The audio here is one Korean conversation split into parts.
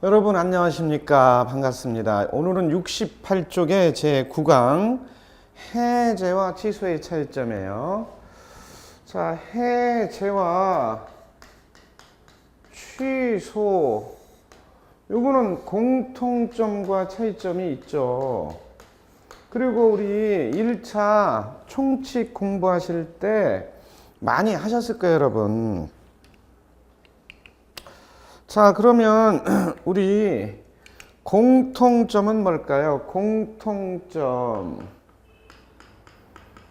여러분 안녕하십니까? 반갑습니다. 오늘은 68쪽의 제9강 해제와 취소의 차이점이에요. 자, 해제와 취소, 요거는 공통점과 차이점이 있죠. 그리고 우리 1차 총칙 공부하실 때 많이 하셨을 거예요, 여러분. 자, 그러면 우리 공통점은 뭘까요? 공통점.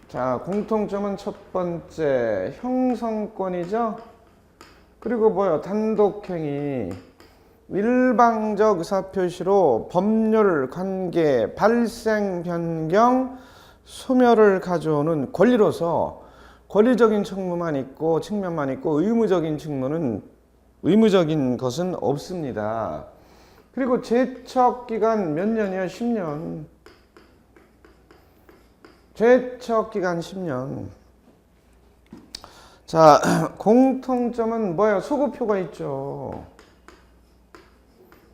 자, 공통점은 첫 번째 형성권이죠. 그리고 뭐요? 단독행위. 일방적 의사표시로 법률, 관계, 발생, 변경, 소멸을 가져오는 권리로서 권리적인 측면만 있고 의무적인 것은 없습니다. 그리고 제척기간 몇 년이요? 10년. 제척기간 10년. 자, 공통점은 뭐예요? 소급표가 있죠.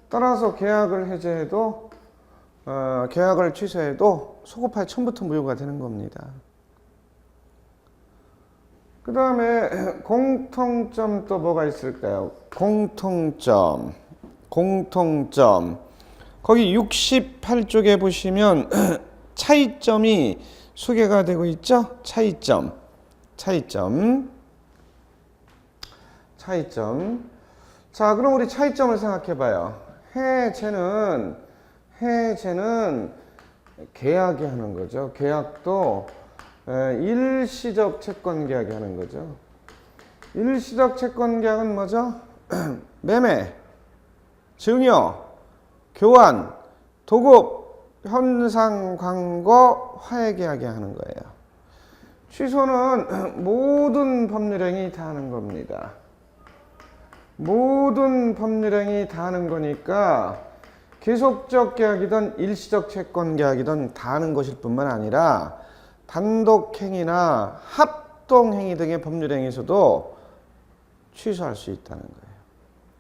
따라서 계약을 해제해도 계약을 취소해도 소급하에 처음부터 무효가 되는 겁니다. 그 다음에 공통점 또 뭐가 있을까요? 공통점. 거기 68쪽에 보시면 차이점이 소개가 되고 있죠? 차이점. 자, 그럼 우리 차이점을 생각해 봐요. 해제는 계약이 하는 거죠. 계약도 일시적 채권 계약이 하는 거죠. 일시적 채권 계약은 뭐죠? 매매, 증여, 교환, 도급, 현상, 광고, 화해 계약이 하는 거예요. 취소는 모든 법률행위 다 하는 겁니다. 모든 법률행위 다 하는 거니까 계속적 계약이든 일시적 채권 계약이든 다 하는 것일 뿐만 아니라 단독행위나 합동행위 등의 법률행위에서도 취소할 수 있다는 거예요.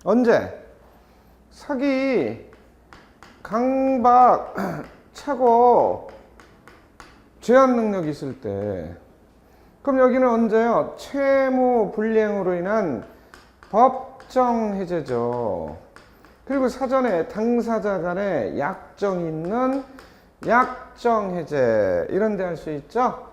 언제? 사기, 강박, 착오, 제한 능력이 있을 때. 그럼 여기는 언제요? 채무 불이행으로 인한 법정 해제죠. 그리고 사전에 당사자 간에 약정이 있는 약정 해제, 이런 데 할 수 있죠.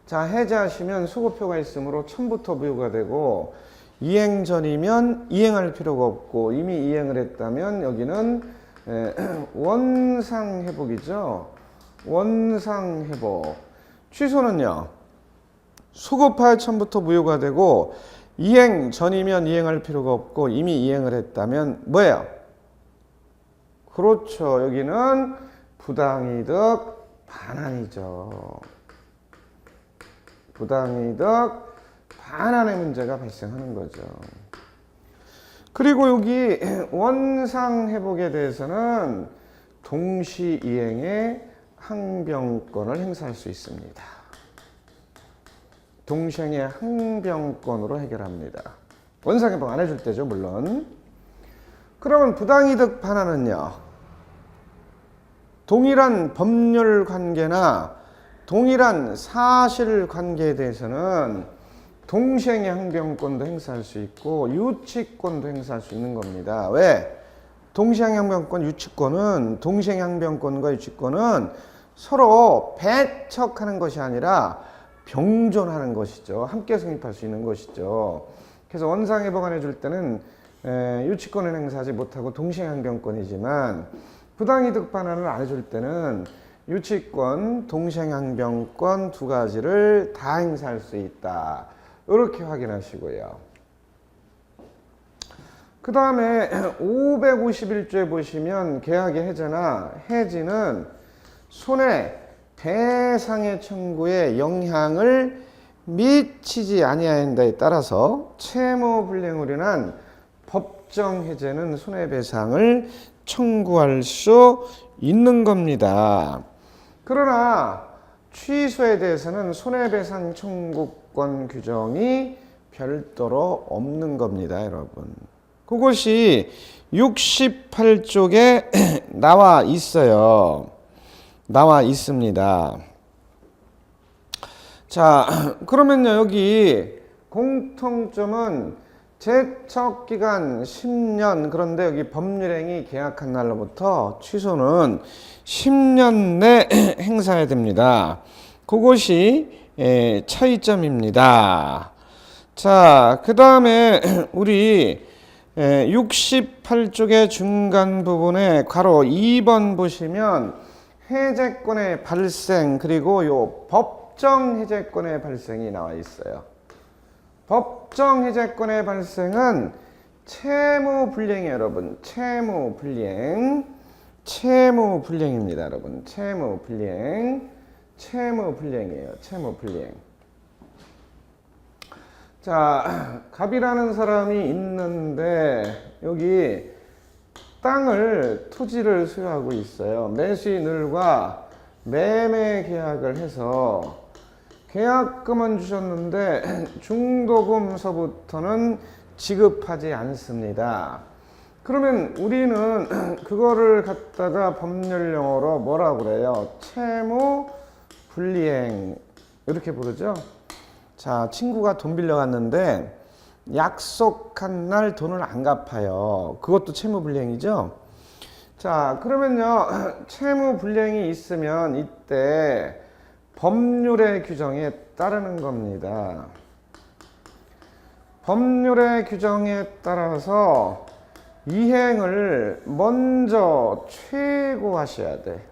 자, 해제하시면 소급표가 있으므로 처음부터 무효가 되고, 이행 전이면 이행할 필요가 없고, 이미 이행을 했다면 여기는 원상회복이죠. 원상회복. 취소는요, 소급하에 처음부터 무효가 되고, 이행 전이면 이행할 필요가 없고, 이미 이행을 했다면 뭐예요? 그렇죠. 여기는 부당이득 반환이죠. 부당이득 반환의 문제가 발생하는 거죠. 그리고 여기 원상회복에 대해서는 동시이행의 항변권을 행사할 수 있습니다. 동시이행의 항변권으로 해결합니다. 원상회복 안 해줄 때죠, 물론. 그러면 부당이득 반환은요, 동일한 법률 관계나 동일한 사실 관계에 대해서는 동시행의 항변권도 행사할 수 있고 유치권도 행사할 수 있는 겁니다. 왜? 동시행의 항변권, 유치권은, 동시행의 항변권과 유치권은 서로 배척하는 것이 아니라 병존하는 것이죠. 함께 성립할 수 있는 것이죠. 그래서 원상회복 안 해줄 때는 유치권을 행사하지 못하고 동시행항변권이지만, 부당이득 반환을 안 해줄 때는 유치권, 동시행항변권 두 가지를 다 행사할 수 있다. 이렇게 확인하시고요. 그 다음에 551조에 보시면 계약의 해제나 해지는 손해배상의 청구에 영향을 미치지 아니한다에 따라서 채무불이행으로 인한 법정 해제는 손해배상을 청구할 수 있는 겁니다. 그러나 취소에 대해서는 손해배상 청구권 규정이 별도로 없는 겁니다, 여러분. 그것이 68쪽에 나와 있어요. 나와 있습니다. 자, 그러면요, 여기 공통점은 제척기간 10년, 그런데 여기 법률행위 계약한 날로부터 취소는 10년 내 행사해야 됩니다. 그것이 차이점입니다. 자, 그 다음에 우리 68쪽의 중간 부분에 괄호 2번 보시면 해제권의 발생, 그리고 요 법정 해제권의 발생이 나와 있어요. 법정 해제권의 발생은 채무불이행이에요, 여러분. 채무불이행입니다, 여러분. 채무불이행이에요. 채무불이행. 자, 갑이라는 사람이 있는데 여기 땅을, 토지를 소유하고 있어요. 매수인을과 매매 계약을 해서 계약금은 주셨는데 중도금서부터는 지급하지 않습니다. 그러면 우리는 그거를 갖다가 법률 용어로 뭐라고 그래요? 채무불이행 이렇게 부르죠. 자, 친구가 돈 빌려갔는데 약속한 날 돈을 안 갚아요. 그것도 채무불이행이죠. 자, 그러면요, 채무불이행이 있으면 이때 법률의 규정에 따르는 겁니다. 법률의 규정에 따라서 이행을 먼저 최고하셔야 돼.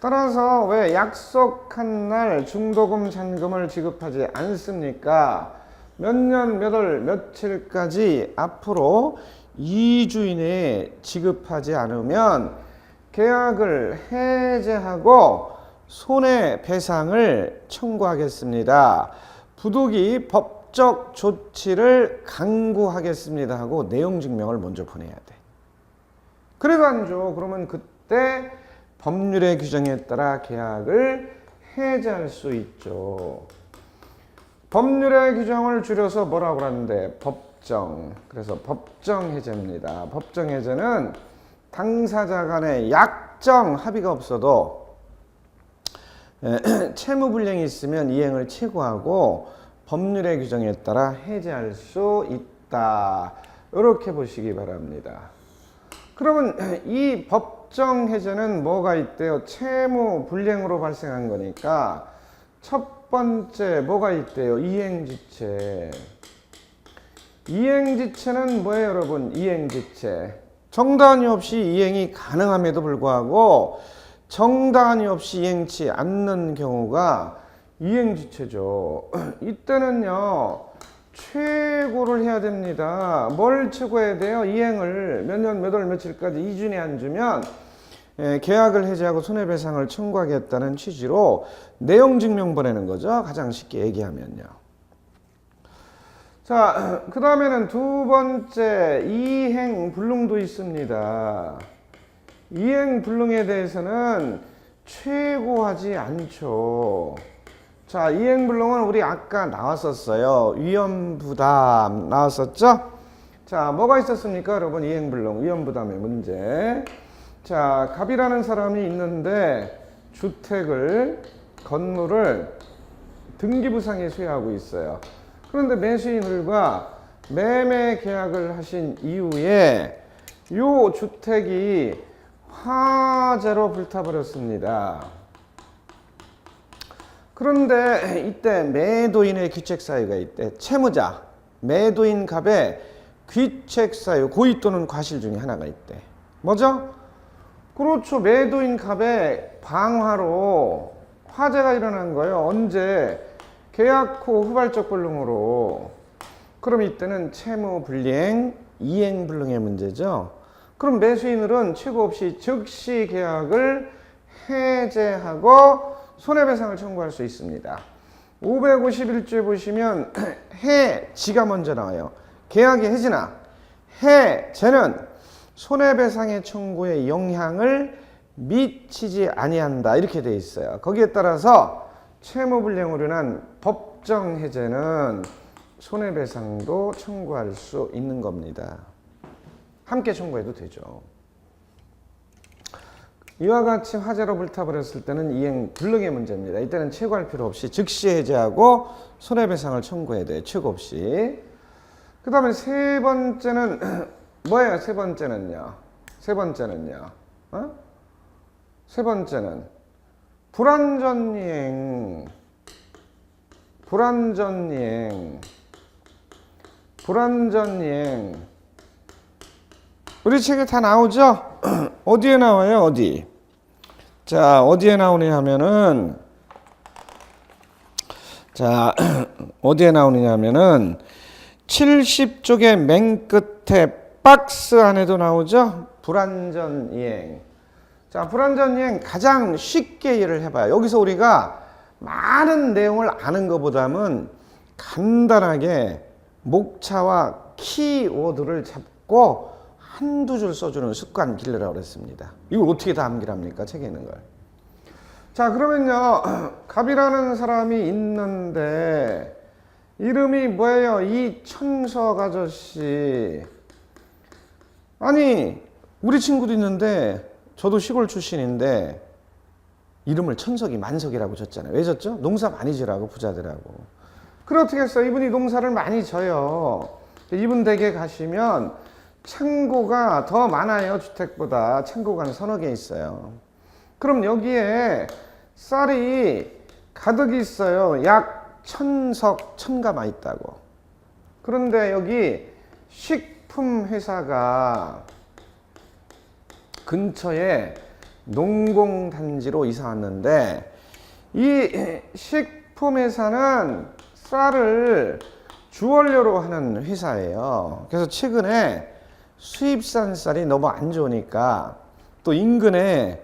따라서 왜 약속한 날 중도금 잔금을 지급하지 않습니까? 몇 년, 몇 월, 며칠까지 앞으로 2주 이내에 지급하지 않으면 계약을 해제하고 손해배상을 청구하겠습니다. 부득이 법적 조치를 강구하겠습니다 하고 내용 증명을 먼저 보내야 돼. 그래도 안 줘. 그러면 그때 법률의 규정에 따라 계약을 해제할 수 있죠. 법률의 규정을 줄여서 뭐라고 하는데? 법정. 그래서 법정 해제입니다. 법정 해제는 당사자 간의 약정 합의가 없어도 채무불이행이 있으면 이행을 최고하고 법률의 규정에 따라 해제할 수 있다. 이렇게 보시기 바랍니다. 그러면 이 법정 해제는 뭐가 있대요? 채무불이행으로 발생한 거니까 첫 번째 뭐가 있대요? 이행지체. 이행지체는 뭐예요, 여러분? 이행지체. 정당이 없이 이행이 가능함에도 불구하고 정당이 없이 이행치 않는 경우가 이행지체죠. 이때는요, 최고를 해야 됩니다. 뭘 최고해야 돼요? 이행을 몇 년, 몇 월, 며칠까지 2주 내에 안 주면 계약을 해제하고 손해배상을 청구하겠다는 취지로 내용 증명 보내는 거죠. 가장 쉽게 얘기하면요. 자, 그 다음에는 두 번째, 이행불능도 있습니다. 이행불능에 대해서는 최고하지 않죠. 자, 이행불능은 우리 아까 나왔었어요. 위험부담 나왔었죠? 자, 뭐가 있었습니까, 여러분? 이행불능, 위험부담의 문제. 자, 갑이라는 사람이 있는데 주택을, 건물을 등기부상에 소유하고 있어요. 그런데 매수인들과 매매 계약을 하신 이후에 이 주택이 화재로 불타버렸습니다. 그런데 이때 매도인의 귀책사유가 있대. 채무자, 매도인 갑의 귀책사유, 고의 또는 과실 중에 하나가 있대. 뭐죠? 그렇죠. 매도인 갑의 방화로 화재가 일어난 거예요. 언제? 계약 후 후발적 불능으로. 그럼 이때는 채무불이행, 이행불능의 문제죠. 그럼 매수인은 최고 없이 즉시 계약을 해제하고 손해배상을 청구할 수 있습니다. 551조에 보시면 해지가 먼저 나와요. 계약의 해지나 해제는 손해배상의 청구에 영향을 미치지 아니한다. 이렇게 돼 있어요. 거기에 따라서 채무불이행으로 인한 법정 해제는 손해배상도 청구할 수 있는 겁니다. 함께 청구해도 되죠. 이와 같이 화재로 불타버렸을 때는 이행 불능의 문제입니다. 이때는 최고할 필요 없이 즉시 해제하고 손해배상을 청구해야 돼요. 최고 없이. 그 다음에 세 번째는 뭐예요? 세 번째는요. 세 번째는 불완전이행. 우리 책에 다 나오죠? 어디에 나와요? 어디? 자, 어디에 나오냐 하면은, 자, 어디에 나오느냐면은, 70쪽의 맨 끝에 박스 안에도 나오죠? 불완전이행. 자, 불완전이행 가장 쉽게 이해를 해봐요. 여기서 우리가 많은 내용을 아는 것보다는 간단하게 목차와 키워드를 잡고 한두 줄 써주는 습관 길러라고 그랬습니다. 이걸 어떻게 다 암기합니까? 책에 있는 걸. 자, 그러면요. 갑이라는 사람이 있는데 이름이 뭐예요? 이천석 아저씨. 아니, 우리 친구도 있는데 저도 시골 출신인데 이름을 천석이 만석이라고 졌잖아요. 왜 졌죠? 농사 많이 지라고, 부자들하고. 그래 어떻게 했어요? 이분이 농사를 많이 져요. 이분 댁에 가시면 창고가 더 많아요. 주택보다. 창고가 서너 개 있어요. 그럼 여기에 쌀이 가득 있어요. 약 1000가마 있다고. 그런데 여기 식품 회사가 근처에 농공단지로 이사 왔는데 이 식품 회사는 쌀을 주원료로 하는 회사예요. 그래서 최근에 수입산 쌀이 너무 안 좋으니까 또 인근에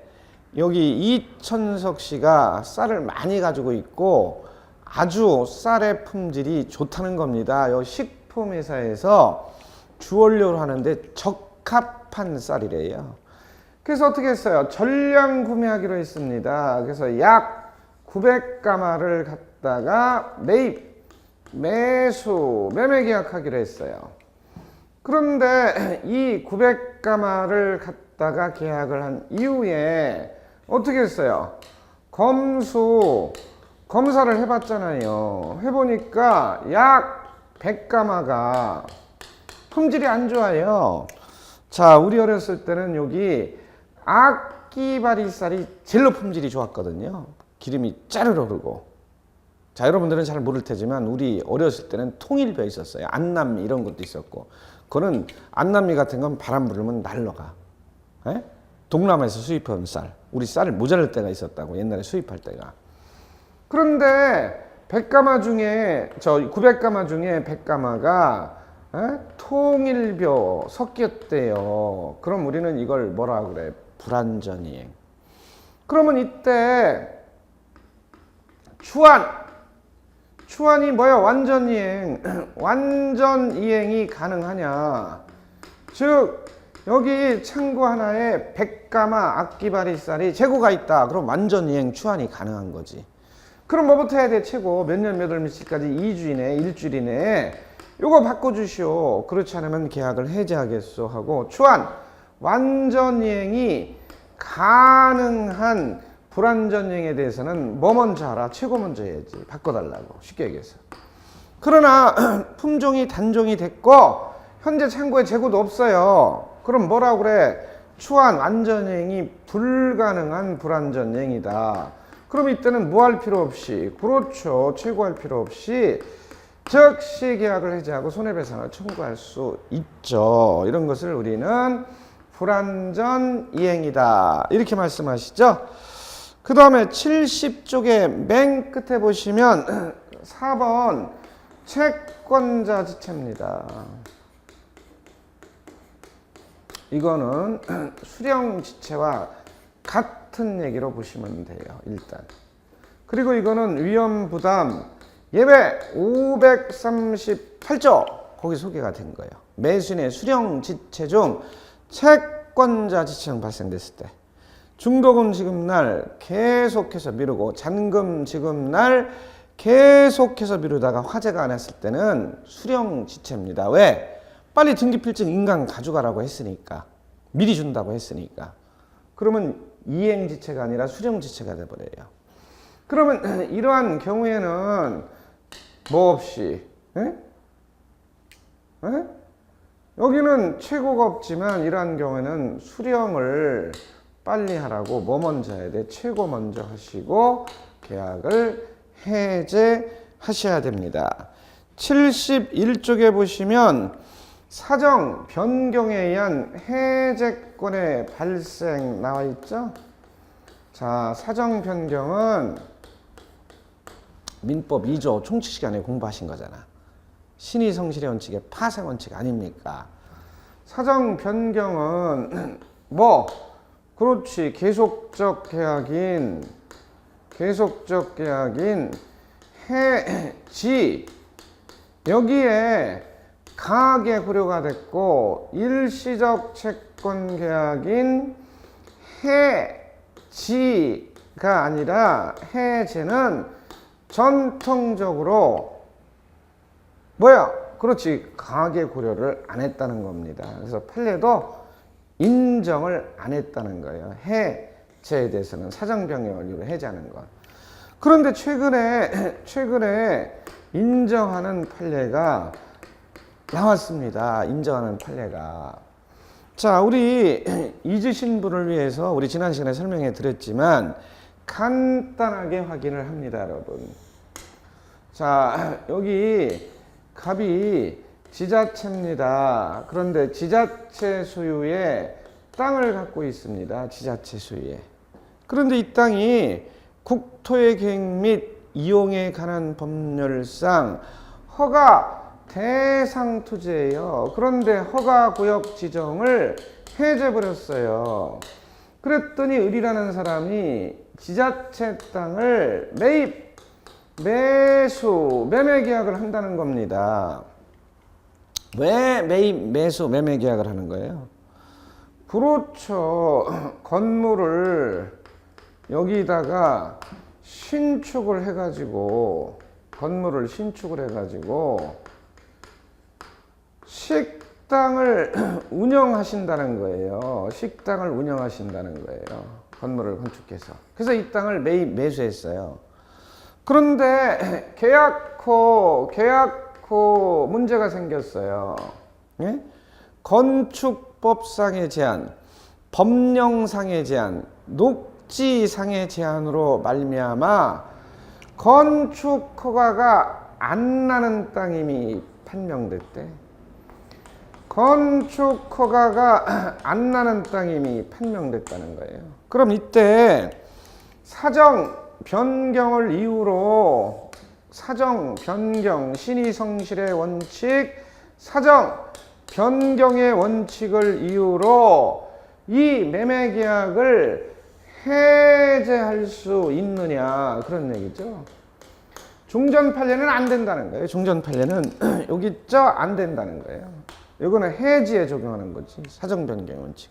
여기 이천석 씨가 쌀을 많이 가지고 있고 아주 쌀의 품질이 좋다는 겁니다. 이 식품 회사에서 주원료로 하는데 적합한 쌀이래요. 그래서 어떻게 했어요? 전량 구매하기로 했습니다. 그래서 약 900가마를 갖다가 매매 계약하기로 했어요. 그런데 이 900가마를 갖다가 계약을 한 이후에 어떻게 했어요? 검사를 해봤잖아요. 해보니까 약 100가마가 품질이 안 좋아요. 자, 우리 어렸을 때는 여기 악기바리쌀이 제일로 품질이 좋았거든요. 기름이 짜르르 흐르고. 자, 여러분들은 잘 모를 테지만 우리 어렸을 때는 통일벼 있었어요. 안남미 이런 것도 있었고. 그거는 안남미 같은 건 바람 불면 날라가. 에? 동남아에서 수입한 쌀. 우리 쌀을 모자랄 때가 있었다고. 옛날에 수입할 때가. 그런데 100가마 중에 900가마 중에 100가마가 통일벼 섞였대요. 그럼 우리는 이걸 뭐라 그래? 불완전이행. 그러면 이때 추안이 뭐야? 완전이행. 완전이행이 가능하냐? 즉 여기 창고 하나에 100가마 악기바리쌀이 재고가 있다. 그럼 완전이행 추안이 가능한 거지. 그럼 뭐부터 해야 돼? 최고 몇 년 몇 월 며칠까지 2주 이내 일주일 이내에 요거 바꿔주시오. 그렇지 않으면 계약을 해제하겠소 하고 추안 완전이행이 가능한 불완전이행에 대해서는 뭐 먼저 하라? 최고 먼저 해야지. 바꿔달라고. 쉽게 얘기해서. 그러나 품종이 단종이 됐고 현재 창고에 재고도 없어요. 그럼 뭐라고 그래? 추안 완전이행이 불가능한 불완전이행이다. 그럼 이때는 뭐 할 필요 없이, 그렇죠, 최고할 필요 없이 즉시 계약을 해제하고 손해배상을 청구할 수 있죠. 이런 것을 우리는 불완전이행이다 이렇게 말씀하시죠. 그 다음에 70쪽의 맨 끝에 보시면 4번 채권자 지체입니다. 이거는 수령 지체와 같은 얘기로 보시면 돼요. 일단. 그리고 이거는 위험부담 예외 538조 거기 소개가 된 거예요. 매수인의 수령 지체 중 채권자 지체는 발생됐을 때 중도금 지급날 계속해서 미루고 잔금 지급날 계속해서 미루다가 화재가 안 했을 때는 수령지체입니다. 왜? 빨리 등기필증 인강 가져가라고 했으니까. 미리 준다고 했으니까. 그러면 이행지체가 아니라 수령지체가 돼버려요. 그러면 이러한 경우에는 뭐 없이 여기는 최고가 없지만 이러한 경우에는 수령을 빨리 하라고 뭐 먼저 해야 돼? 최고 먼저 하시고 계약을 해제하셔야 됩니다. 71쪽에 보시면 사정 변경에 의한 해제권의 발생 나와 있죠? 자, 사정 변경은 민법 2조 총칙 시간에 공부하신 거잖아. 신의 성실의 원칙의 파생 원칙 아닙니까? 사정 변경은 뭐 그렇지 계속적 계약인 해지 여기에 가하게 고려가 됐고 일시적 채권 계약인 해지가 아니라 해제는 전통적으로 뭐야? 그렇지 가하게 고려를 안 했다는 겁니다. 그래서 판례도 인정을 안 했다는 거예요. 해제에 대해서는 사정 변경을 이유로 해제하는 것. 그런데 최근에 인정하는 판례가 나왔습니다. 인정하는 판례가. 자, 우리 잊으신 분을 위해서 우리 지난 시간에 설명해 드렸지만 간단하게 확인을 합니다, 여러분. 자, 여기 갑이 지자체입니다. 그런데 지자체 소유의 땅을 갖고 있습니다. 지자체 소유에. 그런데 이 땅이 국토의 계획 및 이용에 관한 법률상 허가 대상 토지예요. 그런데 허가 구역 지정을 해제버렸어요. 그랬더니 을이라는 사람이 지자체 땅을 매입, 매수, 매매 계약을 한다는 겁니다. 왜 매입, 매수, 매매 계약을 하는 거예요? 그렇죠. 건물을 여기다가 신축을 해가지고 식당을 운영하신다는 거예요. 식당을 운영하신다는 거예요. 건물을 건축해서. 그래서 이 땅을 매입, 매수했어요. 그런데 계약 후 문제가 생겼어요. 예? 건축법상의 제한, 법령상의 제한, 녹지상의 제한으로 말미암아 건축 허가가 안 나는 땅임이 판명됐대. 건축 허가가 안 나는 땅임이 판명됐다는 거예요. 그럼 이때 사정 변경을 이유로 사정 변경 신의 성실의 원칙 사정 변경의 원칙을 이유로 이 매매 계약을 해제할 수 있느냐 그런 얘기죠. 종전 판례는 안 된다는 거예요. 종전 판례는 여기 있죠? 안 된다는 거예요. 이거는 해지에 적용하는 거지. 사정 변경 원칙.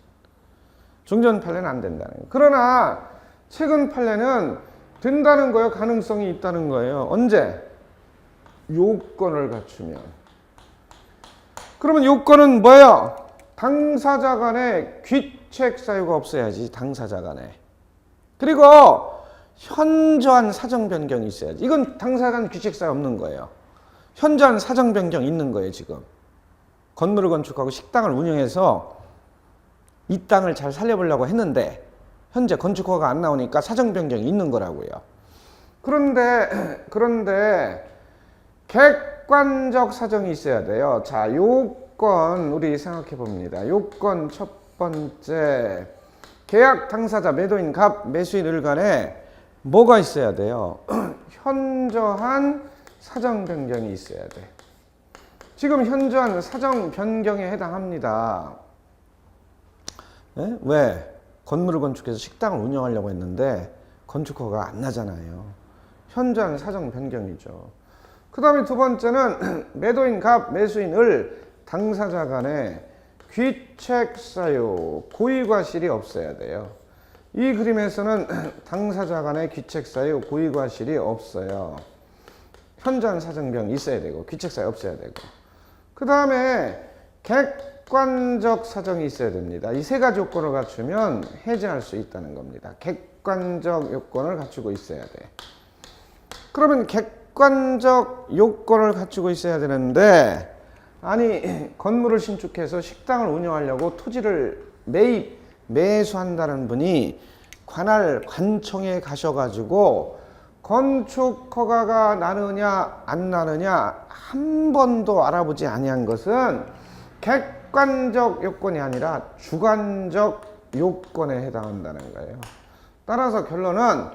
종전 판례는 안 된다는 거예요. 그러나 최근 판례는 된다는 거예요. 가능성이 있다는 거예요. 언제? 요건을 갖추면. 그러면 요건은 뭐예요? 당사자 간에 귀책 사유가 없어야지. 당사자 간에. 그리고 현저한 사정 변경이 있어야지. 이건 당사자 간 귀책 사유 없는 거예요. 현저한 사정 변경 있는 거예요. 지금. 건물을 건축하고 식당을 운영해서 이 땅을 잘 살려보려고 했는데 현재 건축허가 안 나오니까 사정 변경이 있는 거라고요. 그런데 객관적 사정이 있어야 돼요. 자, 요건 우리 생각해 봅니다. 요건 첫 번째, 계약 당사자 매도인 갑 매수인 을 간에 뭐가 있어야 돼요? 현저한 사정 변경이 있어야 돼. 지금 현저한 사정 변경에 해당합니다. 네? 왜? 건물을 건축해서 식당을 운영하려고 했는데 건축허가 안 나잖아요. 현저한 사정 변경이죠. 그 다음에 두 번째는 매도인 갑 매수인 을 당사자 간에 귀책 사유 고의과실이 없어야 돼요. 이 그림에서는 당사자 간에 귀책 사유 고의과실이 없어요. 현저한 사정변이 있어야 되고 귀책사유 없어야 되고 그 다음에 객관적 사정이 있어야 됩니다. 이 세 가지 요건을 갖추면 해제할 수 있다는 겁니다. 객관적 요건을 갖추고 있어야 돼. 그러면 객관적 요건을 갖추고 있어야 되는데 아니 건물을 신축해서 식당을 운영하려고 토지를 매수한다는 분이 관청에 가셔가지고 건축 허가가 나느냐 안 나느냐 한 번도 알아보지 아니한 것은 객관적 요건이 아니라 주관적 요건에 해당한다는 거예요. 따라서 결론은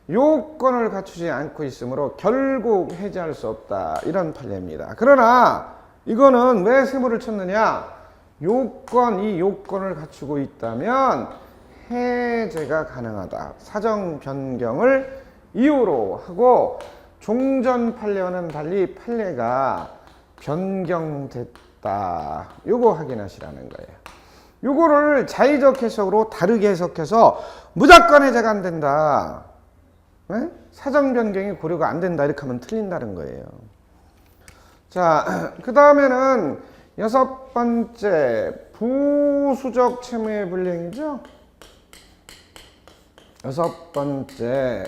요건을 갖추지 않고 있으므로 결국 해제할 수 없다 이런 판례입니다. 그러나 이거는 왜 세무를 쳤느냐? 이 요건을 갖추고 있다면 해제가 가능하다. 사정 변경을 이유로 하고 종전 판례와는 달리 판례가 변경됐다. 요거 확인하시라는 거예요. 요거를 자의적 해석으로 다르게 해석해서 무조건 해제가 안 된다. 네? 사정 변경이 고려가 안 된다. 이렇게 하면 틀린다는 거예요. 자, 그 다음에는 6번째 부수적 채무의 불이행이죠. 6번째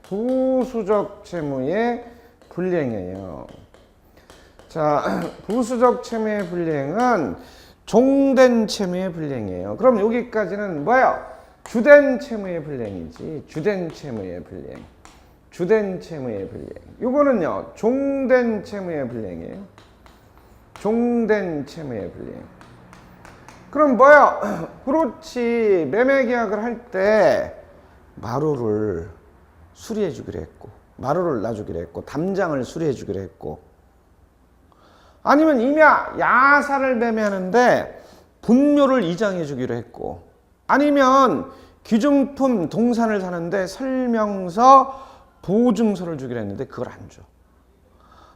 부수적 채무의 불이행이에요. 자, 부수적 채무의 불이행은 종된 채무의 불이행이에요. 그럼 여기까지는 뭐예요? 주된 채무의 불이행이지. 주된 채무의 불이행. 주된 채무의 불이행. 요거는요, 종된 채무의 불이행이에요. 종된 채무의 불이행. 그럼 뭐야? 그렇지. 매매 계약을 할 때 마루를 수리해 주기로 했고, 마루를 놔주기로 했고, 담장을 수리해 주기로 했고, 아니면 임야, 야사를 매매하는데 분묘를 이장해 주기로 했고, 아니면 귀중품 동산을 사는데 설명서, 보증서를 주기로 했는데 그걸 안 줘.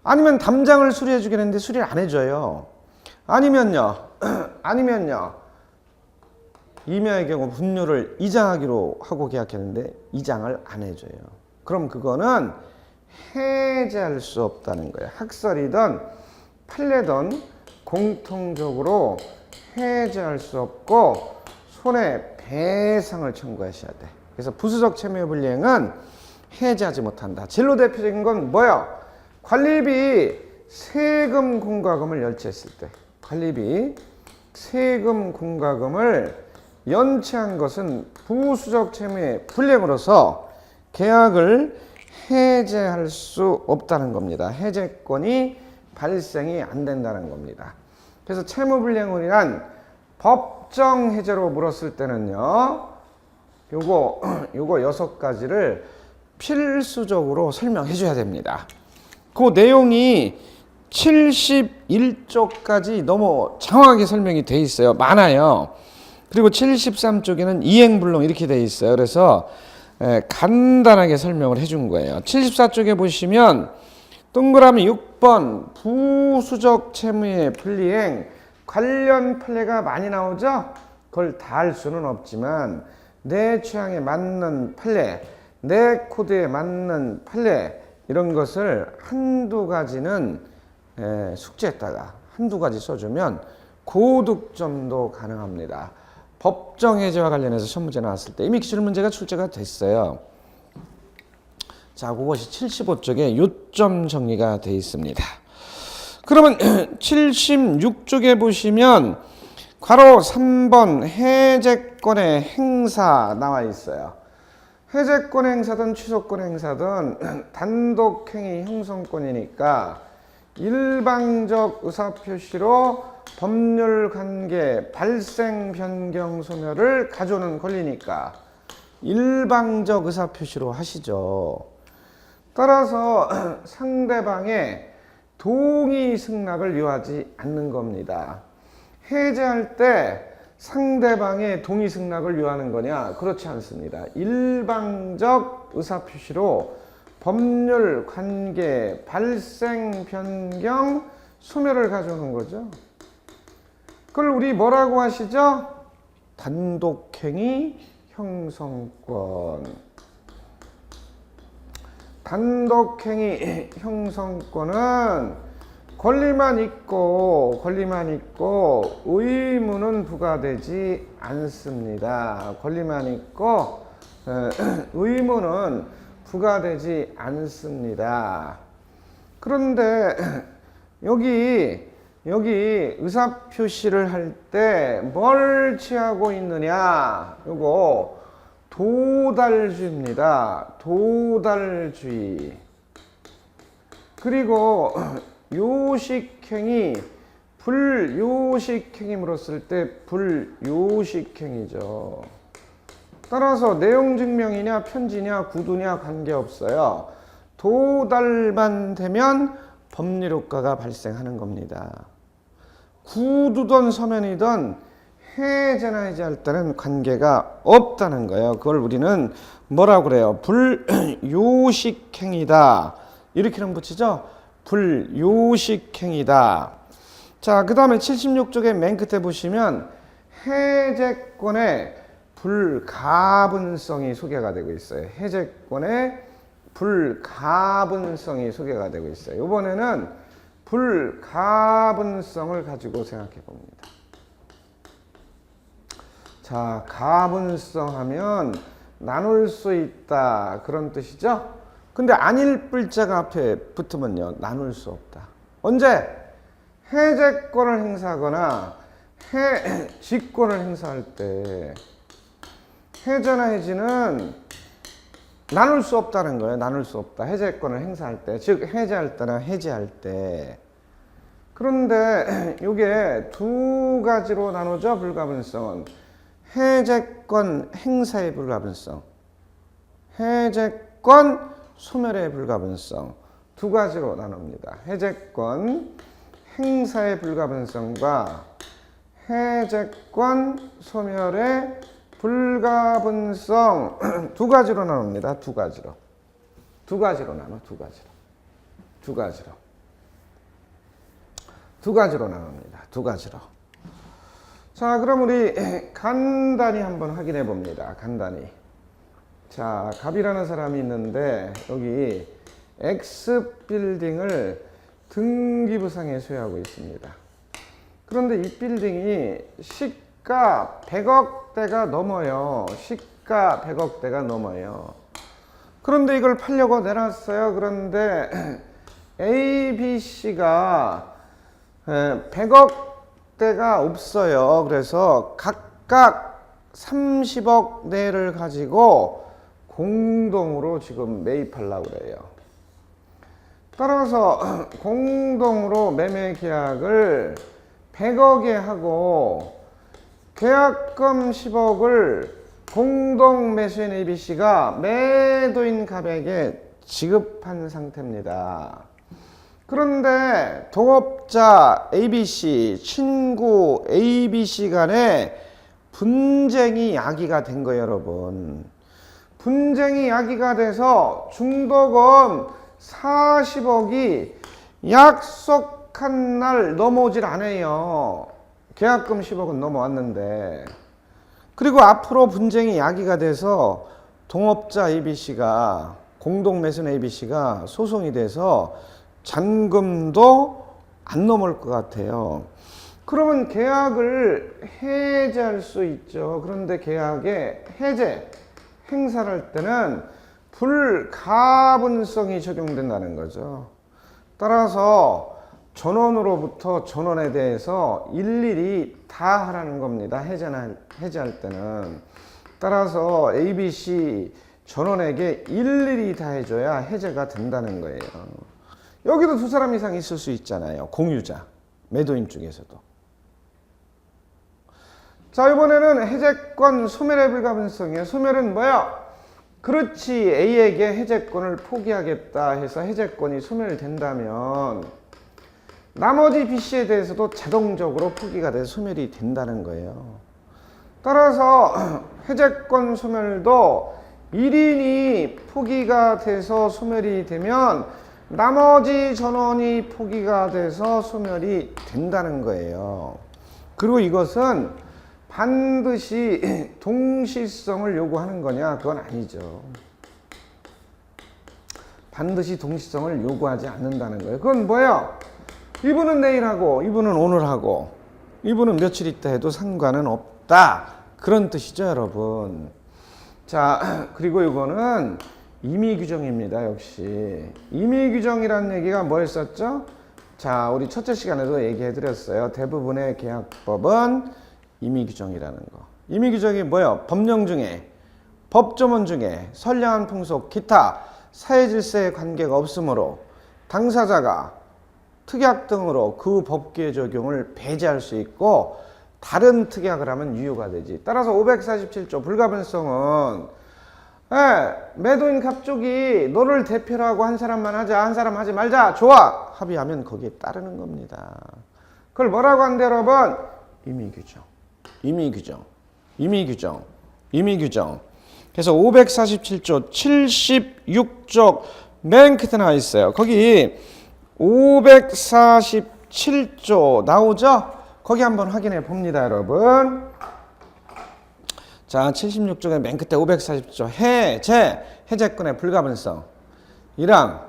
아니면 담장을 수리해 주기로 했는데 수리를 안 해줘요. 아니면요. 임야의 경우 분묘를 이장하기로 하고 계약했는데 이장을 안 해줘요. 그럼 그거는 해제할 수 없다는 거예요. 학설이든 판례든 공통적으로 해제할 수 없고 손해배상을 청구하셔야 돼. 그래서 부수적 채무의 불이행은 해제하지 못한다. 진로 대표적인 건 뭐야? 관리비 세금 공과금을 연체했을 때, 관리비 세금 공과금을 연체한 것은 부수적 채무의 불이행으로서 계약을 해제할 수 없다는 겁니다. 해제권이 발생이 안 된다는 겁니다. 그래서 채무불이행이란 법정 해제로 물었을 때는요, 요거 6가지를 필수적으로 설명해 줘야 됩니다. 그 내용이 71쪽까지 너무 정확하게 설명이 돼 있어요. 많아요. 그리고 73쪽에는 이행불능 이렇게 돼 있어요. 그래서 간단하게 설명을 해준 거예요. 74쪽에 보시면 동그라미 6번 부수적 채무의 불이행 관련 판례가 많이 나오죠. 그걸 다 할 수는 없지만 내 취향에 맞는 판례, 내 코드에 맞는 판례 이런 것을 한두 가지는 숙지했다가 한두 가지 써주면 고득점도 가능합니다. 법정 해제와 관련해서 시험 문제 나왔을 때 이미 기출 문제가 출제가 됐어요. 자, 그것이 75쪽에 요점 정리가 되어 있습니다. 그러면 76쪽에 보시면 괄호 3번 해제권의 행사 나와 있어요. 해제권 행사든 취소권 행사든 단독행위 형성권이니까 일방적 의사표시로 법률관계 발생 변경 소멸을 가져오는 권리니까 일방적 의사표시로 하시죠. 따라서 상대방의 동의 승낙을 요하지 않는 겁니다. 해제할 때 상대방의 동의 승낙을 요하는 거냐? 그렇지 않습니다. 일방적 의사표시로 법률 관계 발생 변경 소멸을 가져오는 거죠. 그걸 우리 뭐라고 하시죠? 단독행위 형성권. 단독행위 형성권은 권리만 있고 의무는 부과되지 않습니다. 권리만 있고 의무는 부과되지 않습니다. 그런데 여기 의사표시를 할 때 뭘 취하고 있느냐? 요거 도달주의입니다. 도달주의. 그리고 요식행위, 불요식행위로 쓸 때 불요식행위죠. 따라서 내용증명이냐 편지냐 구두냐 관계없어요. 도달만 되면 법률효과가 발생하는 겁니다. 구두든 서면이든 해제나 해제할 때는 관계가 없다는 거예요. 그걸 우리는 뭐라고 그래요? 불요식행위다. 이렇게는 붙이죠? 불요식행위다. 자, 그 다음에 76쪽의 맨 끝에 보시면 해제권의 불가분성이 소개가 되고 있어요. 해제권의 불가분성이 소개가 되고 있어요. 이번에는 불가분성을 가지고 생각해 봅니다. 자, 가분성 하면 나눌 수 있다 그런 뜻이죠. 근데 아닐 불자가 앞에 붙으면요 나눌 수 없다. 언제? 해제권을 행사하거나 해지권을 행사할 때 해제나 해지는 나눌 수 없다는 거예요. 나눌 수 없다. 해제권을 행사할 때, 즉 해제할 때나 해지할 때. 그런데 이게 두 가지로 나누죠. 불가분성은 해제권 행사의 불가분성, 해제권 소멸의 불가분성 두 가지로 나눕니다. 해제권 행사의 불가분성과 해제권 소멸의 불가분성 두 가지로 나눕니다. 두 가지로 나눠. 나눕니다. 두 가지로. 자, 그럼 우리 간단히 한번 확인해 봅니다. 간단히. 자, 갑이라는 사람이 있는데 여기 X빌딩을 등기부상에 소유하고 있습니다. 그런데 이 빌딩이 시가 100억대가 넘어요. 시가 100억대가 넘어요. 그런데 이걸 팔려고 내놨어요. 그런데 A, B, C가 100억대가 없어요. 그래서 각각 30억 내를 가지고 공동으로 지금 매입하려고 그래요. 따라서 공동으로 매매 계약을 100억에 하고 계약금 10억을 공동 매수인 ABC가 매도인 갑에게 지급한 상태입니다. 그런데 동업자 ABC, 친구 ABC 간에 분쟁이 야기가 된 거예요, 여러분. 분쟁이 야기가 돼서 중도금 40억이 약속한 날 넘어오질 않아요. 계약금 10억은 넘어왔는데. 그리고 앞으로 분쟁이 야기가 돼서 동업자 ABC가 공동매수인 ABC가 소송이 돼서 잔금도 안 넘을 것 같아요. 그러면 계약을 해제할 수 있죠. 그런데 계약에 해제, 행사를 할 때는 불가분성이 적용된다는 거죠. 따라서 전원으로부터 전원에 대해서 일일이 다 하라는 겁니다. 해제할 때는. 따라서 ABC 전원에게 일일이 다 해줘야 해제가 된다는 거예요. 여기도 두 사람 이상 있을 수 있잖아요. 공유자, 매도인 쪽에서도. 자, 이번에는 해제권 소멸의 불가분성이에요. 소멸은 뭐야? 그렇지, A에게 해제권을 포기하겠다 해서 해제권이 소멸된다면 나머지 B씨에 대해서도 자동적으로 포기가 돼서 소멸이 된다는 거예요. 따라서 해제권 소멸도 1인이 포기가 돼서 소멸이 되면 나머지 전원이 포기가 돼서 소멸이 된다는 거예요. 그리고 이것은 반드시 동시성을 요구하는 거냐? 그건 아니죠. 반드시 동시성을 요구하지 않는다는 거예요. 그건 뭐예요? 이분은 내일 하고 이분은 오늘 하고 이분은 며칠 있다 해도 상관은 없다. 그런 뜻이죠, 여러분. 자, 그리고 이거는 임의규정입니다. 역시 임의규정이라는 얘기가 뭐였었죠? 자, 우리 첫째 시간에도 얘기해 드렸어요. 대부분의 계약법은 임의규정이라는 거. 임의규정이 뭐예요? 법령 중에, 법조문 중에 선량한 풍속, 기타 사회질서에 관계가 없으므로 당사자가 특약 등으로 그 법규의 적용을 배제할 수 있고 다른 특약을 하면 유효가 되지. 따라서 547조 불가분성은 매도인 갑족이 너를 대표로 하고 한 사람만 하자, 한 사람 하지 말자, 좋아 합의하면 거기에 따르는 겁니다. 그걸 뭐라고 한대 여러분? 임의규정, 임의규정, 임의규정, 임의규정. 그래서 547조 76쪽 맨 끝에 나와 있어요. 거기 547조 나오죠? 거기 한번 확인해 봅니다, 여러분. 자, 76쪽의 맨 끝에 540조 해제권의 불가분성. 1항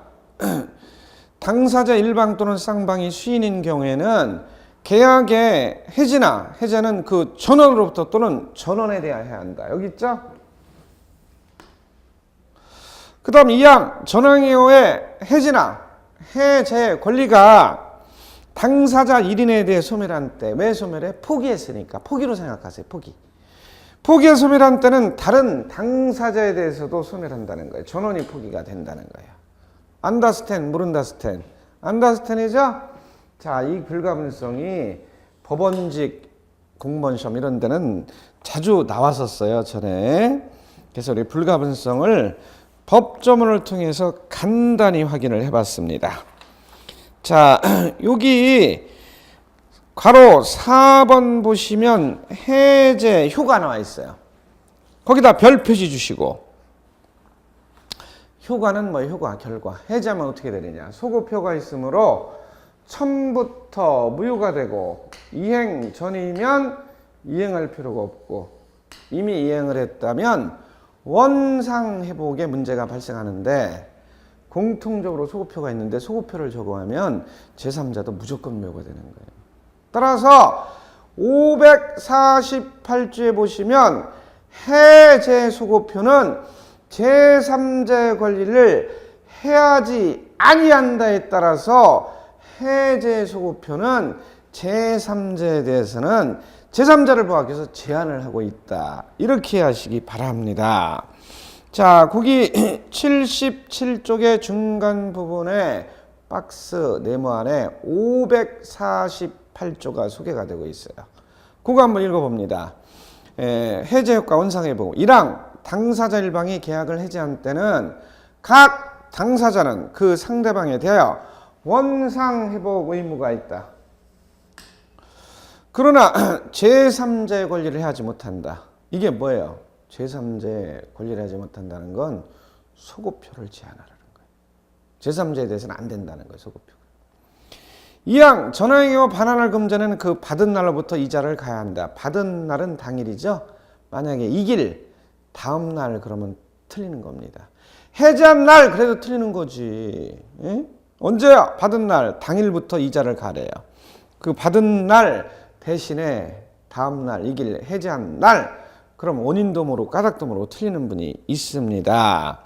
당사자 일방 또는 쌍방이 수인인 경우에는 계약의 해제는 그 전원으로부터 또는 전원에 대하여 해야 한다. 여기 있죠? 그 다음 2항 전항이호의 해제 권리가 당사자 1인에 대해 소멸한 때. 왜 소멸해? 포기했으니까. 포기로 생각하세요. 포기에 소멸한 때는 다른 당사자에 대해서도 소멸한다는 거예요. 전원이 포기가 된다는 거예요. 안다스탠, 모른다스탠. 안다스탠이죠? 자, 이 불가분성이 법원직 공무원 시험 이런 데는 자주 나왔었어요, 전에. 그래서 우리 불가분성을 법조문을 통해서 간단히 확인을 해봤습니다. 자, 여기 괄호 4번 보시면 해제 효가 나와 있어요. 거기다 별 표시 주시고, 효과는 뭐 효과, 결과. 해제하면 어떻게 되느냐? 소급효가 있으므로 처음부터 무효가 되고 이행 전이면 이행할 필요가 없고 이미 이행을 했다면 원상회복에 문제가 발생하는데 공통적으로 소급효가 있는데 소급효를 적용하면 제3자도 무조건 무효가 되는 거예요. 따라서 548조에 보시면 해제 소급효는 제3자의 권리를 해하지 아니한다에 따라서 해제 소급효는 제3자에 대해서는 제3자를 보호하기 위해서 제한을 하고 있다. 이렇게 하시기 바랍니다. 자, 거기 77쪽의 중간 부분에 박스 네모 안에 548조가 소개가 되고 있어요. 그거 한번 읽어봅니다. 해제 효과 원상회복. 1항 당사자 일방이 계약을 해제한 때는 각 당사자는 그 상대방에 대하여 원상회복 의무가 있다. 그러나 제3자의 권리를 해하지 못한다. 이게 뭐예요? 제3자의 권리를 하지 못한다는 건 소급효를 제한하라는 거예요. 제3자에 대해서는 안 된다는 거예요. 소급효. 2항 전항이후 반환할 금전에는 그 받은 날로부터 이자를 가야 한다. 받은 날은 당일이죠. 만약에 이길 다음 날 그러면 틀리는 겁니다. 해제한 날 그래도 틀리는 거지. 예? 언제야? 받은 날 당일부터 이자를 가래요. 그 받은 날 대신에 다음 날 이길 해제한 날 그럼 원인도모로 까닭도모로 틀리는 분이 있습니다.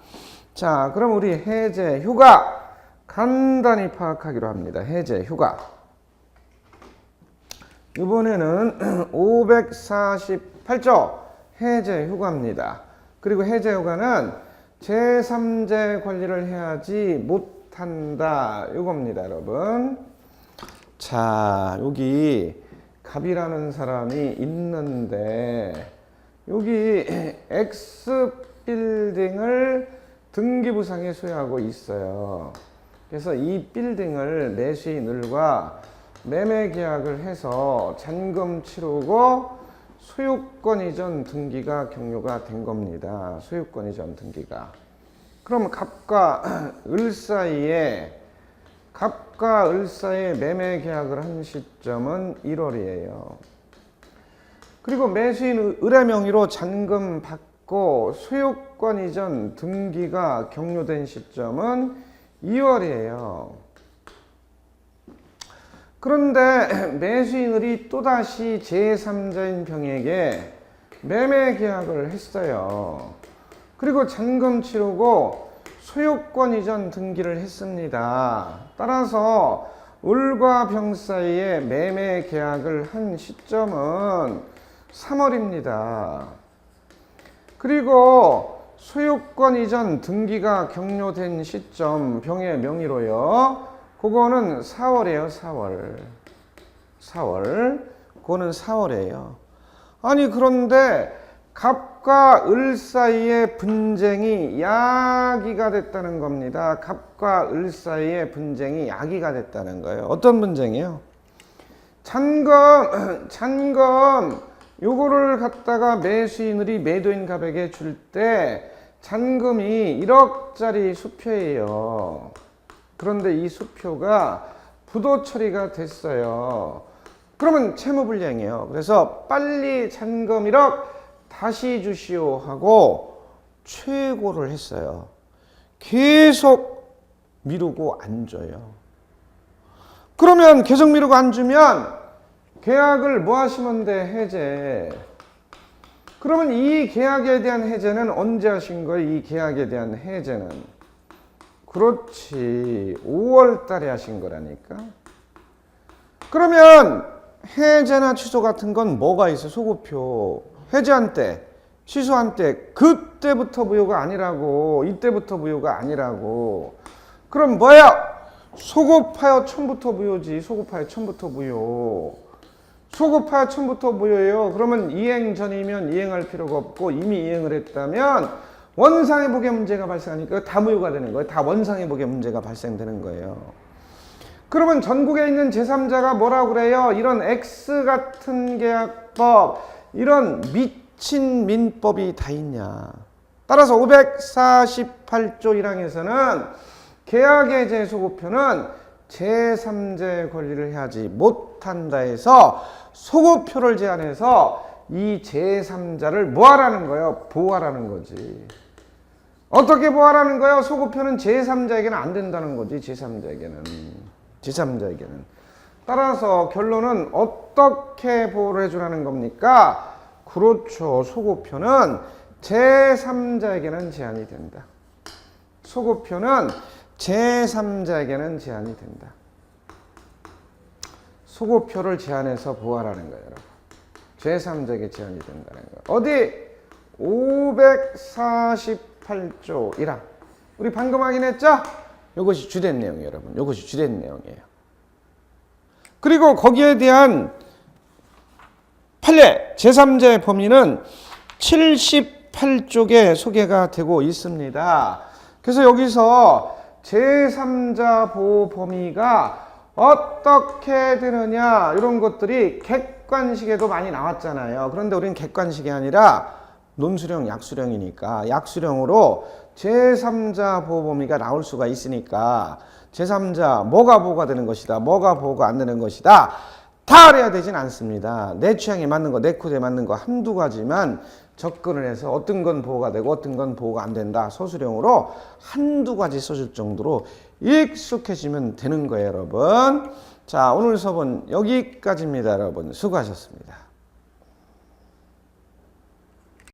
자, 그럼 우리 해제 휴가 간단히 파악하기로 합니다. 해제 휴가. 이번에는 548조 해제 휴가입니다. 그리고 해제 휴가는 제3자의 권리를 해야지 못한다. 이겁니다, 여러분. 자, 여기 갑이라는 사람이 있는데 여기 X빌딩을 등기부상에 소유하고 있어요. 그래서 이 빌딩을 매수인을과 매매 계약을 해서 잔금 치르고 소유권 이전 등기가 경료가 된 겁니다. 소유권 이전 등기가. 그럼 갑과 을 사이에 매매 계약을 한 시점은 1월이에요. 그리고 매수인 을의 명의로 잔금 했고 소유권 이전 등기가 격려된 시점은 2월이에요. 그런데 매수인들이 또다시 제3자인 병에게 매매 계약을 했어요. 그리고 잔금 치르고 소유권 이전 등기를 했습니다. 따라서 을과 병 사이에 매매 계약을 한 시점은 3월입니다. 그리고 소유권 이전 등기가 격려된 시점 병의 명의로요. 그거는 4월이에요. 4월. 그거는 4월이에요. 아니 그런데 갑과 을 사이의 분쟁이 야기가 됐다는 겁니다. 갑과 을 사이의 분쟁이 야기가 됐다는 거예요. 어떤 분쟁이요? 잔금 요거를 갖다가 매수인들이 매도인 갑에게 줄 때 잔금이 1억짜리 수표예요. 그런데 이 수표가 부도 처리가 됐어요. 그러면 채무불이행이에요. 그래서 빨리 잔금 1억 다시 주시오 하고 최고를 했어요. 계속 미루고 안 줘요. 그러면 계속 미루고 안 주면 계약을 뭐 하시면 돼? 해제. 그러면 이 계약에 대한 해제는 언제 하신 거예요? 이 계약에 대한 해제는. 그렇지. 5월 달에 하신 거라니까. 그러면 해제나 취소 같은 건 뭐가 있어? 소급표. 해제한 때, 취소한 때, 그때부터 무효가 아니라고. 이때부터 무효가 아니라고. 그럼 뭐야? 소급하여 처음부터 무효지. 소급하여 처음부터 무효. 소급하여 처음부터 무효예요. 그러면 이행 전이면 이행할 필요가 없고 이미 이행을 했다면 원상회복의 문제가 발생하니까 다 무효가 되는 거예요. 다 원상회복의 문제가 발생되는 거예요. 그러면 전국에 있는 제3자가 뭐라고 그래요? 이런 X 같은 계약법, 이런 미친 민법이 다 있냐. 따라서 548조 1항에서는 계약의 재소급표는 제3자의 권리를 해야지 못한다 해서 소급표를 제한해서 이 제3자를 뭐 하라는 거예요? 보호하라는 거지. 어떻게 보호하라는 거예요? 소급표는 제3자에게는 안 된다는 거지. 제3자에게는. 따라서 결론은 어떻게 보호를 해주라는 겁니까? 그렇죠. 소급표는 제3자에게는 제한이 된다. 소급표는 제3자에게는 제한이 된다. 소급표를 제한해서 보호하라는 거예요, 여러분. 제3자에게 제한이 된다는 거예요. 어디? 548조 1항. 우리 방금 확인했죠? 이것이 주된 내용이에요, 여러분. 이것이 주된 내용이에요. 그리고 거기에 대한 판례, 제3자의 범위는 78쪽에 소개가 되고 있습니다. 그래서 여기서 제3자 보호 범위가 어떻게 되느냐 이런 것들이 객관식에도 많이 나왔잖아요. 그런데 우리는 객관식이 아니라 논수령, 약수령이니까 약수령으로 제3자 보호 범위가 나올 수가 있으니까 제3자 뭐가 보호가 되는 것이다, 뭐가 보호가 안 되는 것이다 다 알아야 되진 않습니다. 내 취향에 맞는 거, 내 코드에 맞는 거 한두 가지만 접근을 해서 어떤 건 보호가 되고 어떤 건 보호가 안 된다. 소수령으로 한두 가지 써줄 정도로 익숙해지면 되는 거예요, 여러분. 자, 오늘 수업은 여기까지입니다, 여러분. 수고하셨습니다.